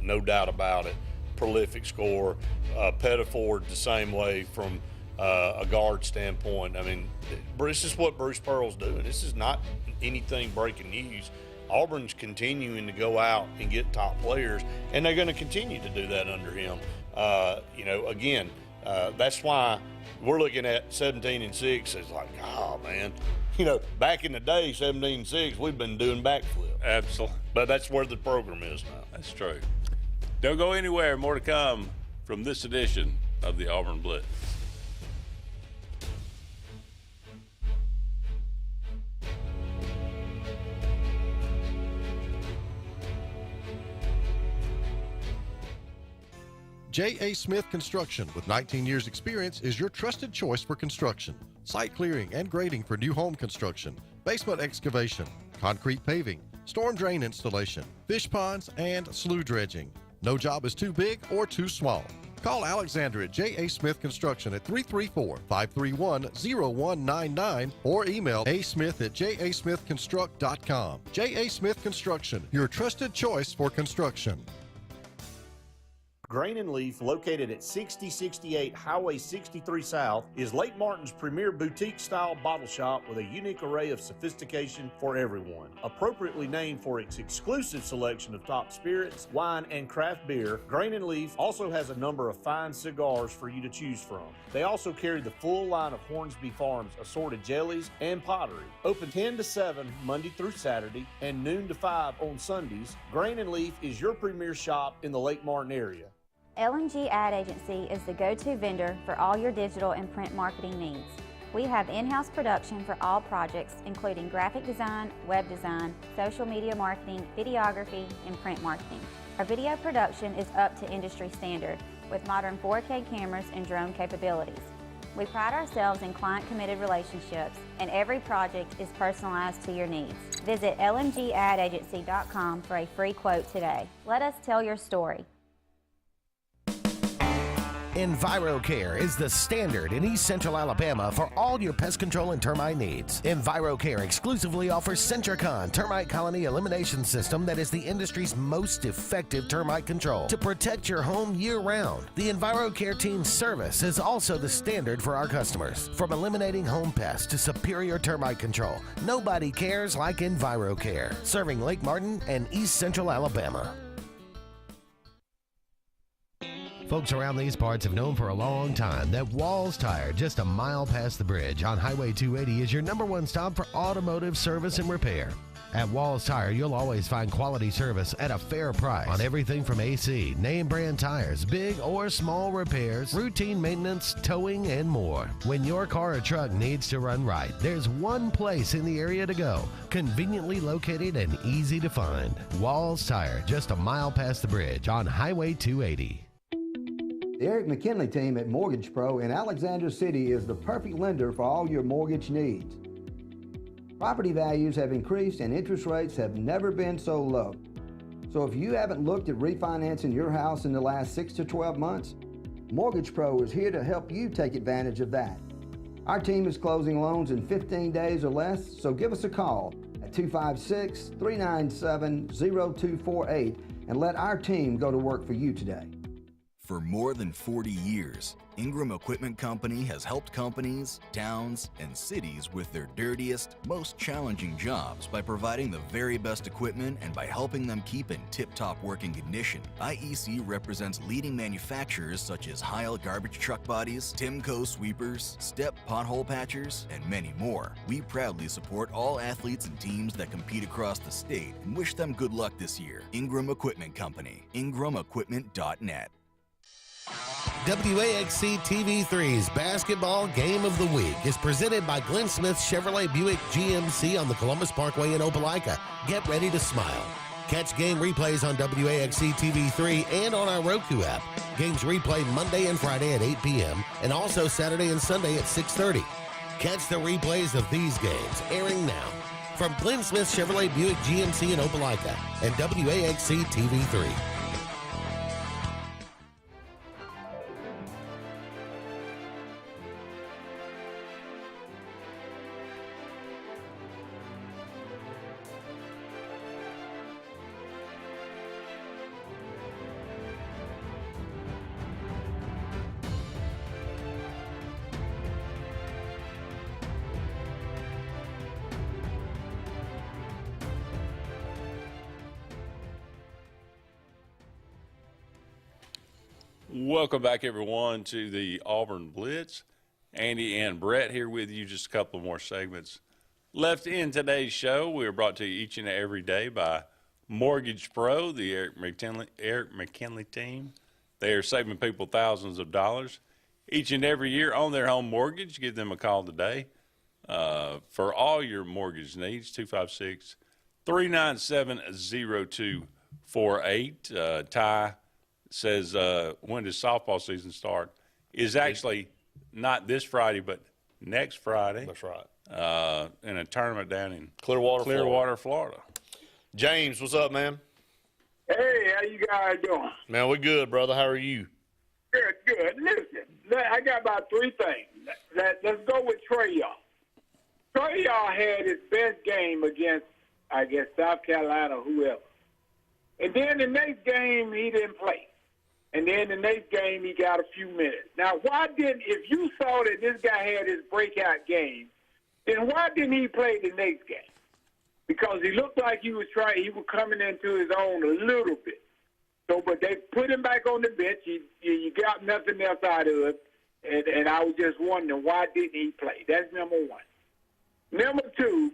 no doubt about it. Prolific scorer. Pettiford the same way from a guard standpoint. I mean, this is what Bruce Pearl's doing. This is not anything breaking news. Auburn's continuing to go out and get top players, and they're going to continue to do that under him. You know, again, that's why we're looking at 17-6. It's like, oh, man. You know, back in the day, 17-6, we've been doing backflip. Absolutely. But that's where the program is now. That's true. Don't go anywhere. More to come from this edition of the Auburn Blitz. J.A. Smith Construction, with 19 years experience, is your trusted choice for construction. Site clearing and grading for new home construction, basement excavation, concrete paving, storm drain installation, fish ponds, and slough dredging. No job is too big or too small. Call Alexander at J.A. Smith Construction at 334-531-0199 or email asmith@jasmithconstruct.com. J.A. Smith Construction, your trusted choice for construction. Grain and Leaf, located at 6068 Highway 63 South, is Lake Martin's premier boutique-style bottle shop with a unique array of sophistication for everyone. Appropriately named for its exclusive selection of top spirits, wine, and craft beer, Grain and Leaf also has a number of fine cigars for you to choose from. They also carry the full line of Hornsby Farms assorted jellies and pottery. Open 10 to 7 Monday through Saturday and noon to 5 on Sundays, Grain and Leaf is your premier shop in the Lake Martin area. LMG Ad Agency is the go-to vendor for all your digital and print marketing needs. We have in-house production for all projects, including graphic design, web design, social media marketing, videography, and print marketing. Our video production is up to industry standard with modern 4K cameras and drone capabilities. We pride ourselves in client-committed relationships, and every project is personalized to your needs. Visit lmgadagency.com for a free quote today. Let us tell your story. EnviroCare is the standard in East Central Alabama for all your pest control and termite needs. EnviroCare exclusively offers Centricon termite colony elimination system that is the industry's most effective termite control to protect your home year-round. The EnviroCare team's service is also the standard for our customers. From eliminating home pests to superior termite control, nobody cares like EnviroCare, serving Lake Martin and East Central Alabama. Folks around these parts have known for a long time that Walls Tire, just a mile past the bridge on Highway 280, is your #1 stop for automotive service and repair. At Walls Tire, you'll always find quality service at a fair price on everything from AC, name brand tires, big or small repairs, routine maintenance, towing, and more. When your car or truck needs to run right, there's one place in the area to go, conveniently located and easy to find. Walls Tire, just a mile past the bridge on Highway 280. The Eric McKinley team at Mortgage Pro in Alexander City is the perfect lender for all your mortgage needs. Property values have increased and interest rates have never been so low. So if you haven't looked at refinancing your house in the last 6 to 12 months, Mortgage Pro is here to help you take advantage of that. Our team is closing loans in 15 days or less, so give us a call at 256-397-0248 and let our team go to work for you today. For more than 40 years, Ingram Equipment Company has helped companies, towns, and cities with their dirtiest, most challenging jobs by providing the very best equipment and by helping them keep in tip-top working condition. IEC represents leading manufacturers such as Heil garbage truck bodies, Timco sweepers, Step pothole patchers, and many more. We proudly support all athletes and teams that compete across the state and wish them good luck this year. Ingram Equipment Company, ingramequipment.net. WAXC TV3's Basketball Game of the Week is presented by Glenn Smith Chevrolet Buick GMC on the Columbus Parkway in Opelika. Get ready to smile. Catch game replays on WAXC TV3 and on our Roku app. Games replay Monday and Friday at 8 p.m. and also Saturday and Sunday at 6:30. Catch the replays of these games airing now from Glenn Smith Chevrolet Buick GMC in Opelika and WAXC TV3. Welcome back, everyone, to the Auburn Blitz. Andy and Brett here with you. Just a couple more segments left in today's show. We are brought to you each and every day by Mortgage Pro, the Eric McKinley team. They are saving people thousands of dollars each and every year on their home mortgage. Give them a call today for all your mortgage needs, 256-397-0248. Ty says, when does softball season start? Is actually not this Friday, but next Friday. That's right. In a tournament down in Clearwater, Florida. James, what's up, man? Hey, how you guys doing? Man, we're good, brother. How are you? Good, good. Listen, I got about three things. Let's go with Trey Young. Trey Young had his best game against, I guess, South Carolina, whoever. And then the next game, he didn't play. And then the next game, he got a few minutes. Now, if you saw that this guy had his breakout game, then why didn't he play the next game? Because he looked like he was coming into his own a little bit. So, but they put him back on the bench. You got nothing else out of it. And I was just wondering, why didn't he play? That's number one. Number two,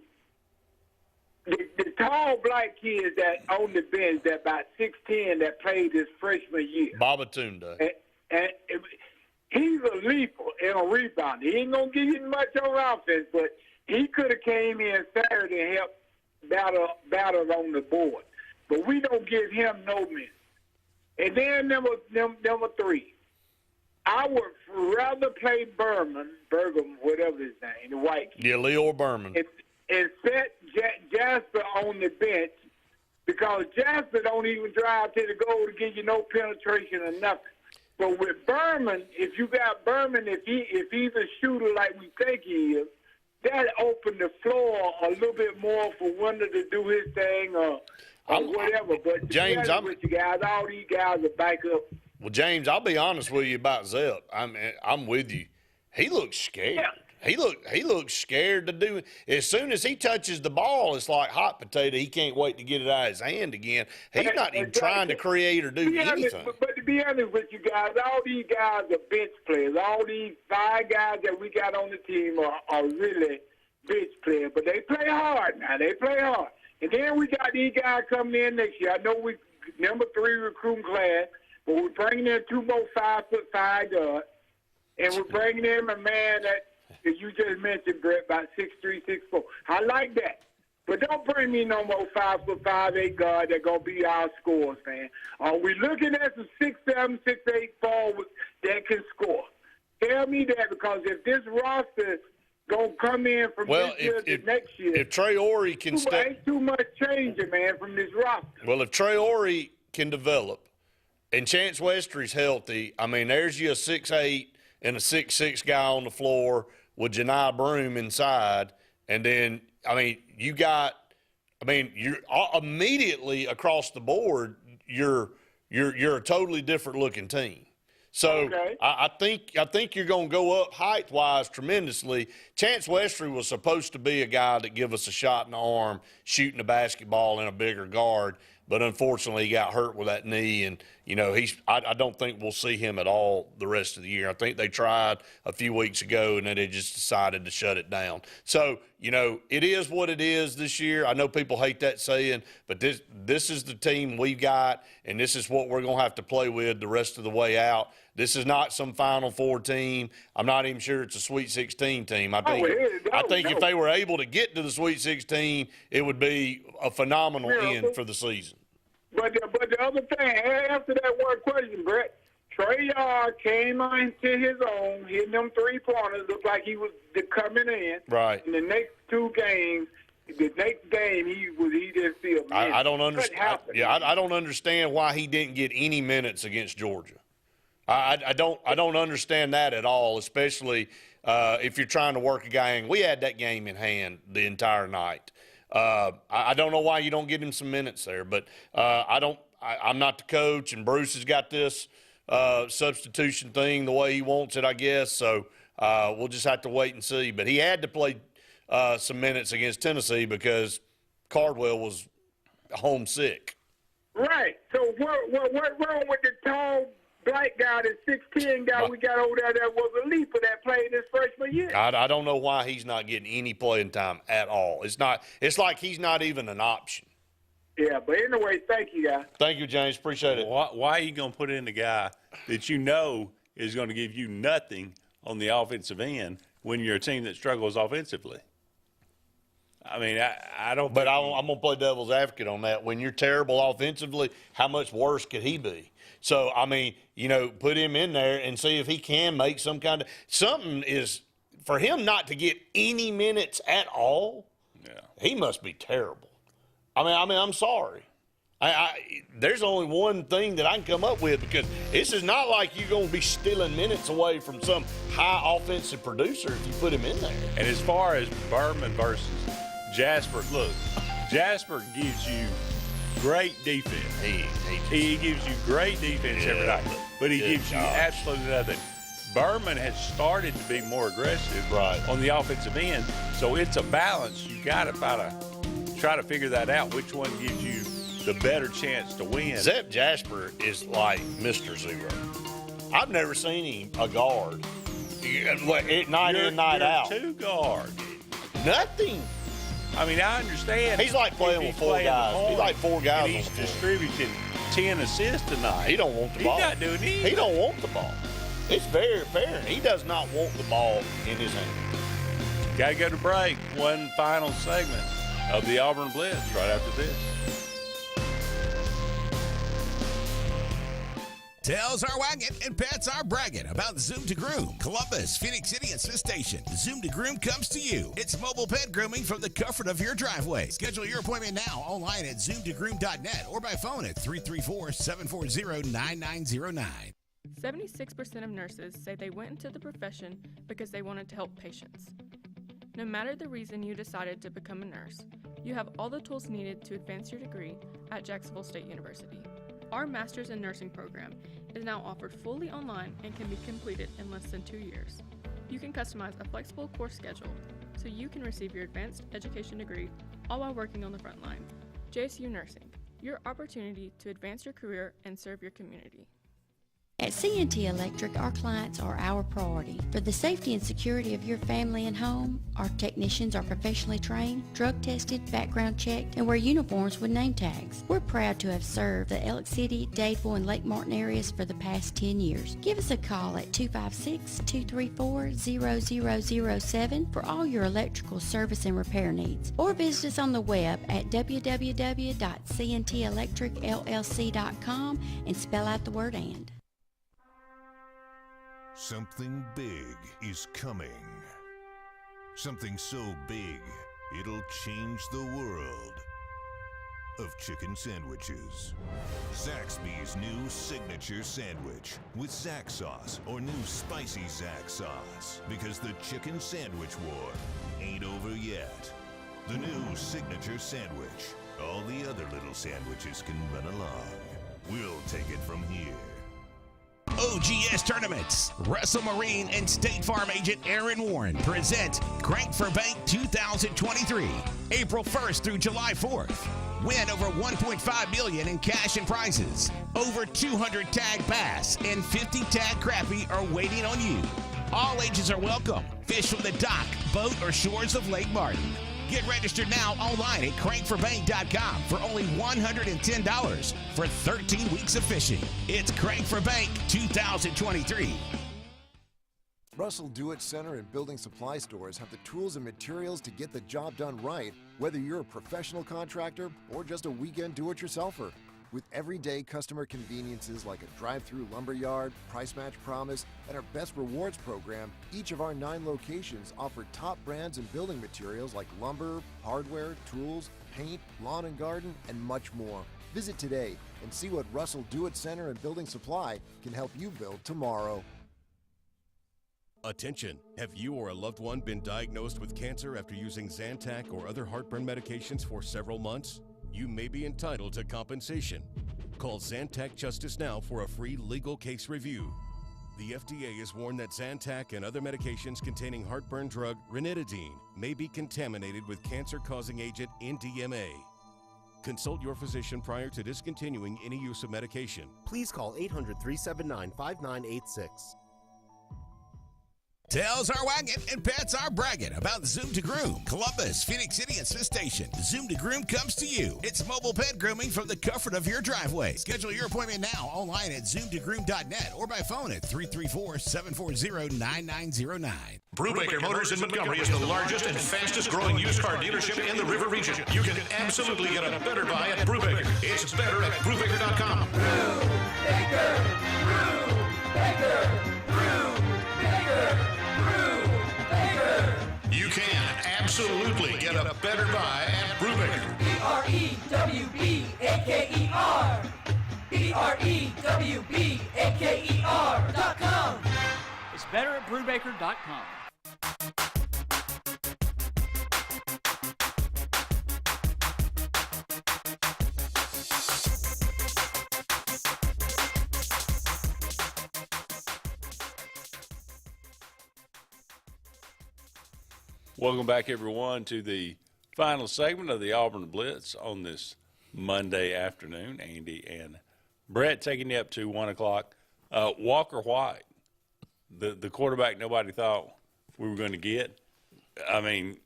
the tall black kids that on the bench, that about 6'10", that played his freshman year. Babatunde. And he's a leaper and a rebounder. He ain't going to give you much on offense, but he could have came in Saturday and helped battle on the board. But we don't give him no minutes. And then number three, I would rather play Bergman, whatever his name, the white kid. Yeah, Leo Berman. And set Jasper on the bench, because Jasper don't even drive to the goal to give you no penetration or nothing. So with Berman, if you got Berman, if he's a shooter like we think he is, that opened the floor a little bit more for Wonder to do his thing or whatever. But James, with you guys, all these guys are back up. Well, James, I'll be honest with you about Zep. I'm with you. He looks scared. Yeah. He looks scared to do it. As soon as he touches the ball, it's like hot potato. He can't wait to get it out of his hand again. He's not even trying to create or do anything. But to be honest with you guys, all these guys are bench players. All these 5 guys that we got on the team are really bench players. But they play hard now. They play hard. And then we got these guys coming in next year. I know we number 3 recruiting class, but we're bringing in 2 more 5'5" guards. And we're bringing in a man that you just mentioned, Brett, about 6'3", 6'4". I like that. But don't bring me no more 5'5", 8 guard that going to be our scores, man. Are we looking at some 6'7", 6'8" forwards that can score? Tell me that, because if this roster going to come in from this year to next year, if Trey Orey can ain't too much changing, man, from this roster. Well, if Trey Orey can develop and Chance Westry's healthy, I mean, there's you a 6'8" and a 6'6" guy on the floor with Janai Broom inside, and then, I mean, you're immediately across the board, you're a totally different looking team. So I think you're going to go up height-wise tremendously. Chance Westry was supposed to be a guy that give us a shot in the arm, shooting a basketball in a bigger guard, but unfortunately he got hurt with that knee, and I don't think we'll see him at all the rest of the year. I think they tried a few weeks ago, and then they just decided to shut it down. So it is what it is this year. I know people hate that saying, but this is the team we've got, and this is what we're going to have to play with the rest of the way out. This is not some Final Four team. I'm not even sure it's a Sweet 16 team. I think if they were able to get to the Sweet 16, it would be a phenomenal end for the season. But the other thing, after that one question, Brett, Trey Yard came into his own, hitting them 3-pointers, looked like he was coming in. Right. In the next two games, the next game he didn't feel. I don't understand. I don't understand why he didn't get any minutes against Georgia. I don't understand that at all, especially if you're trying to work a guy in. We had that game in hand the entire night. I don't know why you don't get him some minutes there, but I'm not the coach, and Bruce has got this substitution thing the way he wants it, I guess. So we'll just have to wait and see. But he had to play some minutes against Tennessee because Cardwell was homesick. Right. So what wrong with the tall black guy, the 6'10" guy we got over there that was a leaper that played his freshman year? I don't know why he's not getting any playing time at all. It's like he's not even an option. Yeah, but anyway, thank you, guys. Thank you, James. Appreciate it. Why are you going to put in a guy that you know is going to give you nothing on the offensive end when you're a team that struggles offensively? I mean, I don't. But I'm going to play devil's advocate on that. When you're terrible offensively, how much worse could he be? So, I mean, put him in there and see if he can make some kind of – something is – for him not to get any minutes at all, he must be terrible. I mean, I'm sorry. There's only one thing that I can come up with, because this is not like you're going to be stealing minutes away from some high offensive producer if you put him in there. And as far as Berman versus Jasper, look, Jasper gives you great defense. He gives you great defense every night, but he gives you absolutely nothing. Berman has started to be more aggressive on the offensive end, so it's a balance. You got to try to figure that out, which one gives you the better chance to win. Zep Jasper is like Mr. Zero. I've never seen him a guard. Night in, night out. Two guard. Nothing. I mean, I understand. He's like playing with four guys. He's like four guys. And he's distributing 10 assists tonight. He don't want the ball. He's not doing anything. He don't want the ball. It's very apparent. He does not want the ball in his hand. Got to go to break. One final segment of the Auburn Blitz right after this. Tails are wagging and pets are bragging about Zoom to Groom. Columbus, Phoenix City, and Smith Station. Zoom to Groom comes to you. It's mobile pet grooming from the comfort of your driveway. Schedule your appointment now online at zoomtogroom.net or by phone at 334-740-9909. 76% of nurses say they went into the profession because they wanted to help patients. No matter the reason you decided to become a nurse, you have all the tools needed to advance your degree at Jacksonville State University. Our Master's in Nursing program is now offered fully online and can be completed in less than 2 years. You can customize a flexible course schedule so you can receive your advanced education degree all while working on the front line. JSU Nursing, your opportunity to advance your career and serve your community. At CNT Electric, our clients are our priority. For the safety and security of your family and home, our technicians are professionally trained, drug tested, background checked, and wear uniforms with name tags. We're proud to have served the Elk City, Dadeville, and Lake Martin areas for the past 10 years. Give us a call at 256-234-0007 for all your electrical service and repair needs, or visit us on the web at www.cntelectricllc.com and spell out the word "and." Something big is coming. Something so big, it'll change the world of chicken sandwiches. Zaxby's new signature sandwich with Zax sauce or new spicy Zax sauce, because the chicken sandwich war ain't over yet. The new signature sandwich. All the other little sandwiches can run along. We'll take it from here. OGS Tournaments. Russell Marine and State Farm agent Aaron Warren present Crank for Bank 2023, April 1st through July 4th. Win over $1.5 million in cash and prizes. Over 200 tag bass and 50 tag crappie are waiting on you. All ages are welcome. Fish from the dock, boat, or shores of Lake Martin. Get registered now online at crankforbank.com for only $110 for 13 weeks of fishing. It's Crank for Bank 2023. Russell Do-It Center and building supply stores have the tools and materials to get the job done right, whether you're a professional contractor or just a weekend do-it-yourselfer. With everyday customer conveniences like a drive-through lumberyard, price match promise, and our Best Rewards program, each of our 9 locations offer top brands and building materials like lumber, hardware, tools, paint, lawn and garden, and much more. Visit today and see what Russell Do-It Center and Building Supply can help you build tomorrow. Attention! Have you or a loved one been diagnosed with cancer after using Zantac or other heartburn medications for several months? You may be entitled to compensation. Call Zantac Justice now for a free legal case review. The FDA has warned that Zantac and other medications containing heartburn drug ranitidine may be contaminated with cancer-causing agent NDMA. Consult your physician prior to discontinuing any use of medication. Please call 800-379-5986. Tails are wagging and pets are bragging about Zoom to Groom. Columbus, Phoenix City, and Smith Station. Zoom to Groom comes to you. It's mobile pet grooming from the comfort of your driveway. Schedule your appointment now online at zoomtogroom.net or by phone at 334-740-9909. Brubaker Motors in Montgomery is the largest and fastest growing used car dealership in the River Region. You can absolutely get a better buy at Brubaker. It's better at Brubaker.com. Brubaker, Brubaker, Brubaker. You can absolutely get a better buy at Brubaker. BREWBAKER. BREWBAKER.com. It's better at Brubaker.com. Welcome back, everyone, to the final segment of the Auburn Blitz on this Monday afternoon. Andy and Brett taking you up to 1 o'clock. Walker White, the quarterback nobody thought we were going to get. I mean,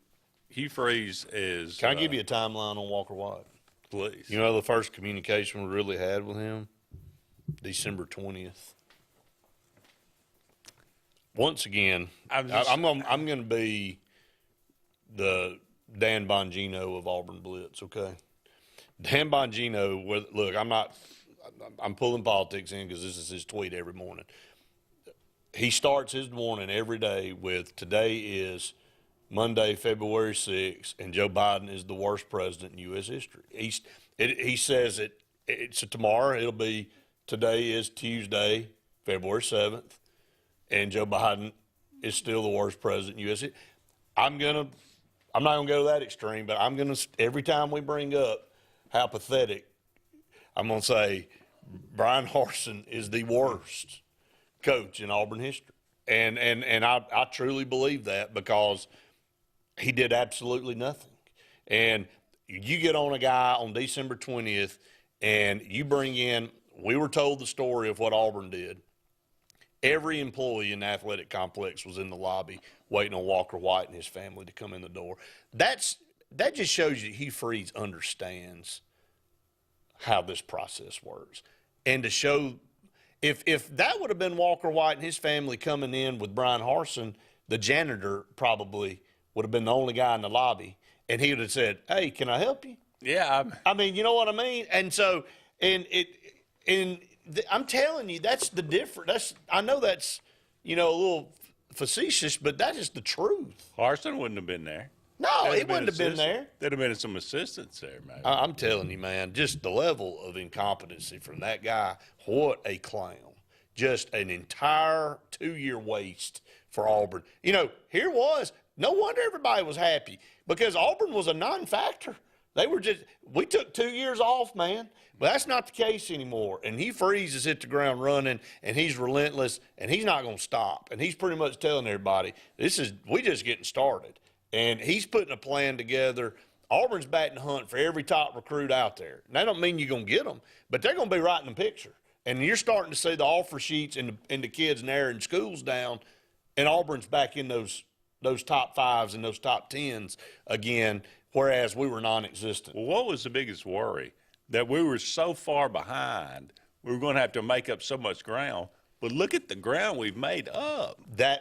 Hugh Freeze is... Can I give you a timeline on Walker White? Please. You know the first communication we really had with him? December 20th. Once again, I'm going to be the Dan Bongino of Auburn Blitz, okay? Dan Bongino, look, I'm pulling politics in because this is his tweet every morning. He starts his morning every day with, today is Monday, February 6th, and Joe Biden is the worst president in U.S. history. He says so tomorrow it'll be, today is Tuesday, February 7th, and Joe Biden is still the worst president in U.S. history. I'm not going to go to that extreme, but I'm going to, every time we bring up how pathetic, I'm going to say Brian Harsin is the worst coach in Auburn history. And I truly believe that because he did absolutely nothing. And you get on a guy on December 20th and you bring in, we were told the story of what Auburn did. Every employee in the athletic complex was in the lobby waiting on Walker White and his family to come in the door. That just shows you Hugh Freeze understands how this process works. And to show, if that would have been Walker White and his family coming in with Brian Harsin, the janitor probably would have been the only guy in the lobby, and he would have said, "Hey, can I help you?" Yeah. I mean, you know what I mean? And so, I'm telling you, that's the difference. I know that's, a little facetious, but that is the truth. Harsin wouldn't have been there. No, he wouldn't have been there. There'd have been some assistants there, man. I'm telling you, man, just the level of incompetency from that guy. What a clown. Just an entire 2-year waste for Auburn. Here was, no wonder everybody was happy because Auburn was a non-factor. We took 2 years off, man. But that's not the case anymore. And he freezes, hit the ground running, and he's relentless, and he's not going to stop. And he's pretty much telling everybody, we just getting started. And he's putting a plan together. Auburn's batting hunt for every top recruit out there. And that don't mean you're going to get them, but they're going to be right in the picture. And you're starting to see the offer sheets and the kids narrowing schools down, and Auburn's back in those top 5s and those top 10s again, whereas we were non-existent. Well, what was the biggest worry? That we were so far behind, we were going to have to make up so much ground. But look at the ground we've made up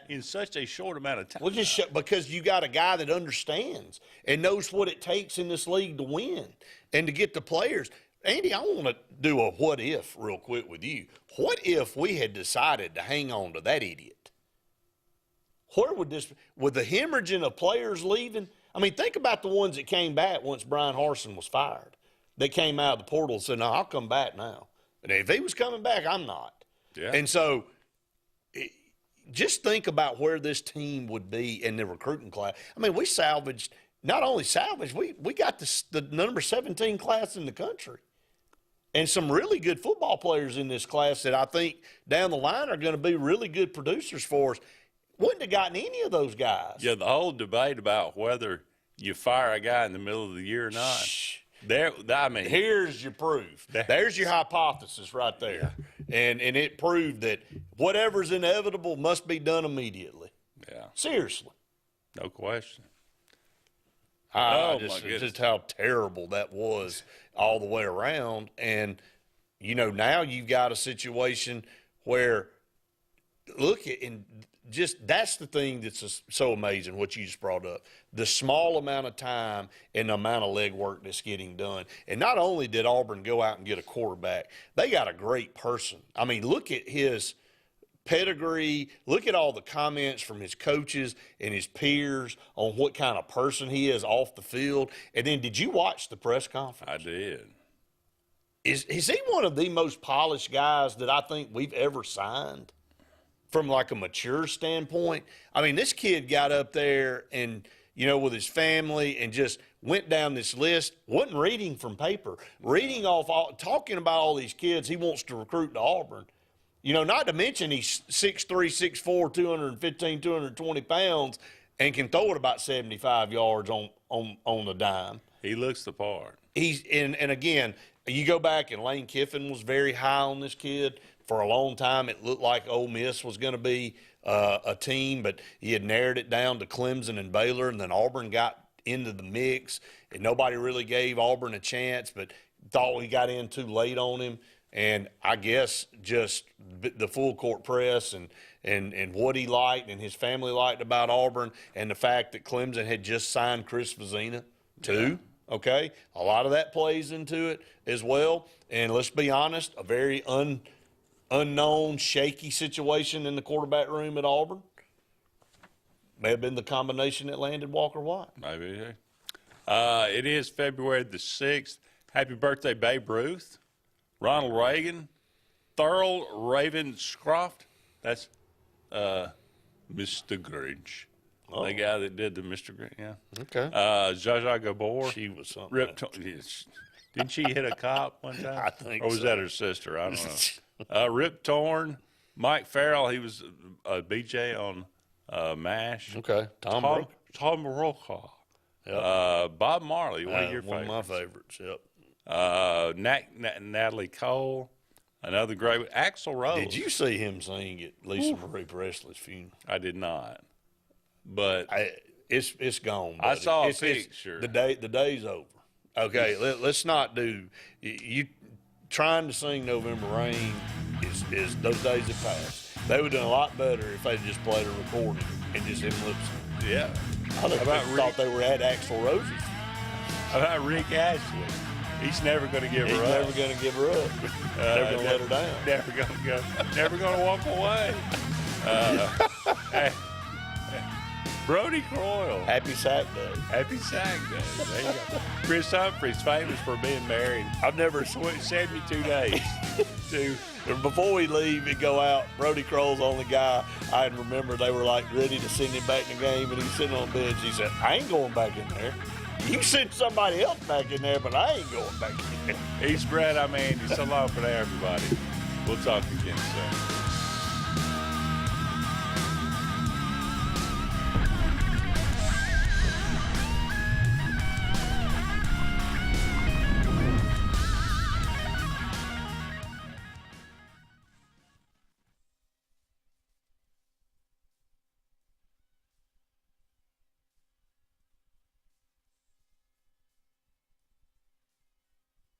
in such a short amount of time. Well, because you got a guy that understands and knows what it takes in this league to win and to get the players. Andy, I want to do a what if real quick with you. What if we had decided to hang on to that idiot? Where would the hemorrhaging of players leaving? I mean, think about the ones that came back once Brian Harsin was fired. They came out of the portal and said, no, I'll come back now. And if he was coming back, I'm not. Yeah. And so just think about where this team would be in the recruiting class. I mean, we not only salvaged, we got the number 17 class in the country. And some really good football players in this class that I think down the line are going to be really good producers for us. Wouldn't have gotten any of those guys. Yeah, the whole debate about whether you fire a guy in the middle of the year or not. Here's your proof. There's your hypothesis right there. Yeah. And it proved that whatever's inevitable must be done immediately. Yeah. Seriously. No question. Just how terrible that was all the way around. And, now you've got a situation where, that's the thing that's so amazing, what you just brought up. The small amount of time and the amount of legwork that's getting done. And not only did Auburn go out and get a quarterback, they got a great person. I mean, look at his pedigree. Look at all the comments from his coaches and his peers on what kind of person he is off the field. And then did you watch the press conference? I did. Is he one of the most polished guys that I think we've ever signed? From like a mature standpoint. I mean, this kid got up there and, with his family and just went down this list, wasn't reading from paper, talking about all these kids he wants to recruit to Auburn. Not to mention he's 6'3", 6'4", 215, 220 pounds and can throw it about 75 yards on the dime. He looks the part. And again, you go back and Lane Kiffin was very high on this kid. For a long time, it looked like Ole Miss was going to be a team, but he had narrowed it down to Clemson and Baylor, and then Auburn got into the mix, and nobody really gave Auburn a chance, but thought we got in too late on him. And I guess just the full court press and what he liked and his family liked about Auburn, and the fact that Clemson had just signed Chris Vezina too. Yeah. Okay, a lot of that plays into it as well. And let's be honest, a very unknown, shaky situation in the quarterback room at Auburn. May have been the combination that landed Walker White. Maybe. It is February the 6th. Happy birthday, Babe Ruth, Ronald Reagan, Thurl Ravenscroft. That's Mr. Grinch. Oh. The guy that did the Mr. Grinch, yeah. Okay. Zsa Zsa Gabor. She was something. Didn't she hit a cop one time? I think so. Or was that her sister? I don't know. Rip Torn, Mike Farrell, he was a BJ on MASH. Okay. Tom Brokaw. Yep. Bob Marley, one of your favorites. One of my favorites, yep. Natalie Cole, another great one. Axl Rose. Did you see him sing at Lisa Marie Presley's funeral? I did not. But it's gone. I saw a picture. The day's over. Okay, let's not do you trying to sing November Rain is those days have passed. They would have done a lot better if they just played a recording and just him lip sync. Yeah. I thought they were at Axl Rose's. How about Rick Ashley? He's never going to give her up. Never going to give her up. Never going to let her down. Never going to go. Never going to walk away. Brody Croyle. Happy Sack Day. Happy Sack Day. There you go. Chris Humphrey's famous for being married. I've never 72 days. Before we leave and go out, Brody Croyle's the only guy I remember they were like ready to send him back in the game, and he's sitting on the bench. He said, I ain't going back in there. You send somebody else back in there, but I ain't going back in there. He's Brett. I'm Andy. So long for now, everybody. We'll talk again soon.